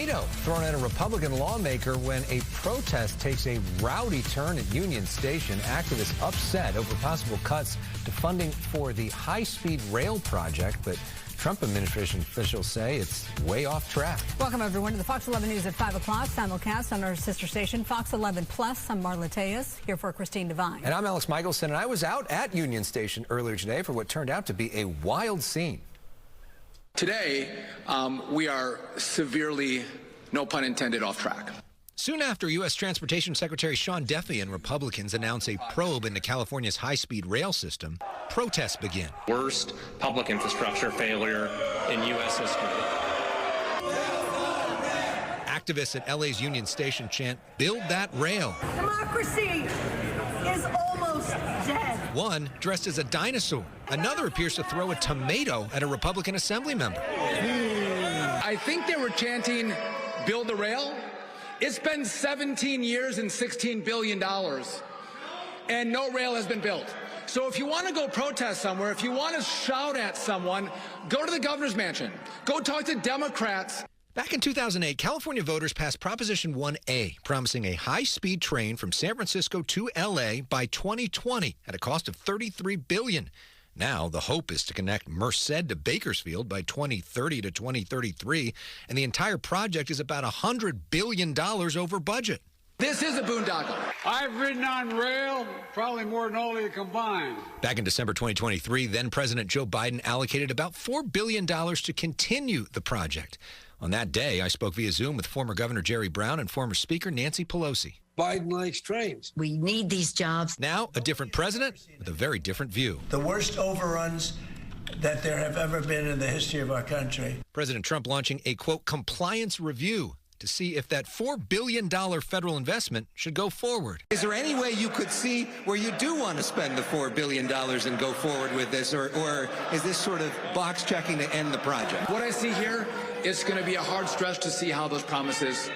tomato thrown at a Republican lawmaker when a protest takes a rowdy turn at Union Station. Activists upset over possible cuts to funding for the high-speed rail project, but Trump administration officials say it's way off track. Welcome, everyone, to the Fox 11 News at 5 o'clock, simulcast on our sister station, Fox 11 Plus. I'm Marla Tejas, here for Christine Devine. And I'm Alex Michelson, and I was out at Union Station earlier today for what turned out to be a wild scene. Today, we are severely, no pun intended, off track. Soon after, U.S. Transportation Secretary Duffy and Republicans announce a probe into California's high-speed rail system, protests begin. Worst public infrastructure failure in U.S. history. Activists at L.A.'s Union Station chant, "Build that rail." Democracy is almost dead. One dressed as a dinosaur. Another appears to throw a tomato at a Republican assembly member. I think they were chanting, "Build the rail." It's been 17 years and $16 billion, and no rail has been built. So if you want to go protest somewhere, if you want to shout at someone, go to the governor's mansion. Go talk to Democrats. Back in 2008, California voters passed Proposition 1A, promising a high-speed train from San Francisco to L.A. by 2020 at a cost of $33 billion. Now, the hope is to connect Merced to Bakersfield by 2030 to 2033, and the entire project is about $100 billion over budget. This is a boondoggle. I've ridden on rail probably more than all of you combined. Back in December 2023, then-President Joe Biden allocated about $4 billion to continue the project. On that day, I spoke via Zoom with former Governor Jerry Brown and former Speaker Nancy Pelosi. Biden likes trains. We need these jobs. Now, a different president with a very different view. The worst overruns that there have ever been in the history of our country. President Trump launching a, quote, compliance review to see if that $4 billion federal investment should go forward. Is there any way you could see where you do want to spend the $4 billion and go forward with this, or is this sort of box checking to end the project? What I see here, it's going to be a hard stretch to see how those promises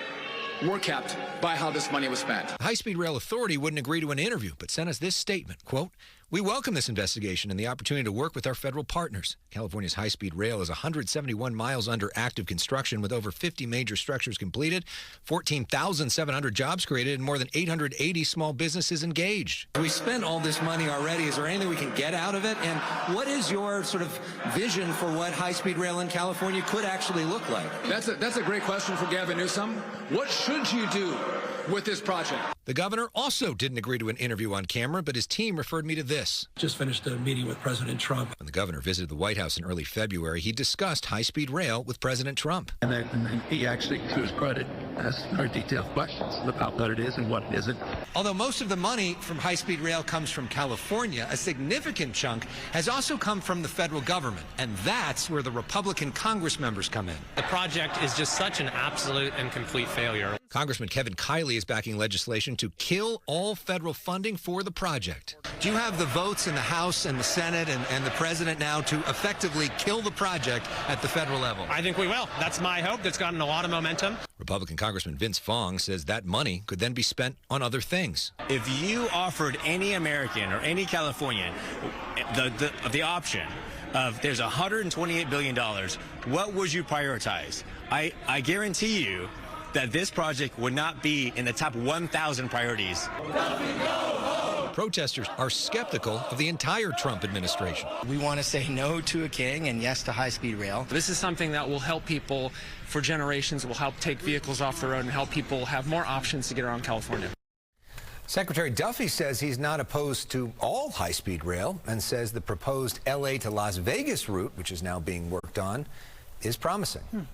were kept by how this money was spent. The High-Speed Rail Authority wouldn't agree to an interview, but sent us this statement, quote, "We welcome this investigation and the opportunity to work with our federal partners. California's high-speed rail is 171 miles under active construction with over 50 major structures completed, 14,700 jobs created, and more than 880 small businesses engaged." We spent all this money already. Is there anything we can get out of it? And what is your sort of vision for what high-speed rail in California could actually look like? That's a great question for Gavin Newsom. What should you do with this project? The governor also didn't agree to an interview on camera, but his team referred me to this. Just finished a meeting with President Trump. When the governor visited the White House in early February, he discussed high-speed rail with President Trump. And then he actually, to his credit, asked very detailed questions about what it is and what it isn't. Although most of the money from high-speed rail comes from California, a significant chunk has also come from the federal government, and that's where the Republican Congress members come in. The project is just such an absolute and complete failure. Congressman Kevin Kiley is backing legislation to kill all federal funding for the project. Do you have the votes in the House and the Senate and the President now to effectively kill the project at the federal level? I think we will. That's my hope. That's gotten a lot of momentum. Republican Congressman Vince Fong says that money could then be spent on other things. If you offered any American or any Californian the option of there's $128 billion, what would you prioritize? I guarantee you that this project would not be in the top 1,000 priorities. Protesters are skeptical of the entire Trump administration. We want to say no to a king and yes to high-speed rail. This is something that will help people for generations. It will help take vehicles off the road and help people have more options to get around California. Secretary Duffy says he's not opposed to all high-speed rail and says the proposed L.A. to Las Vegas route, which is now being worked on, is promising.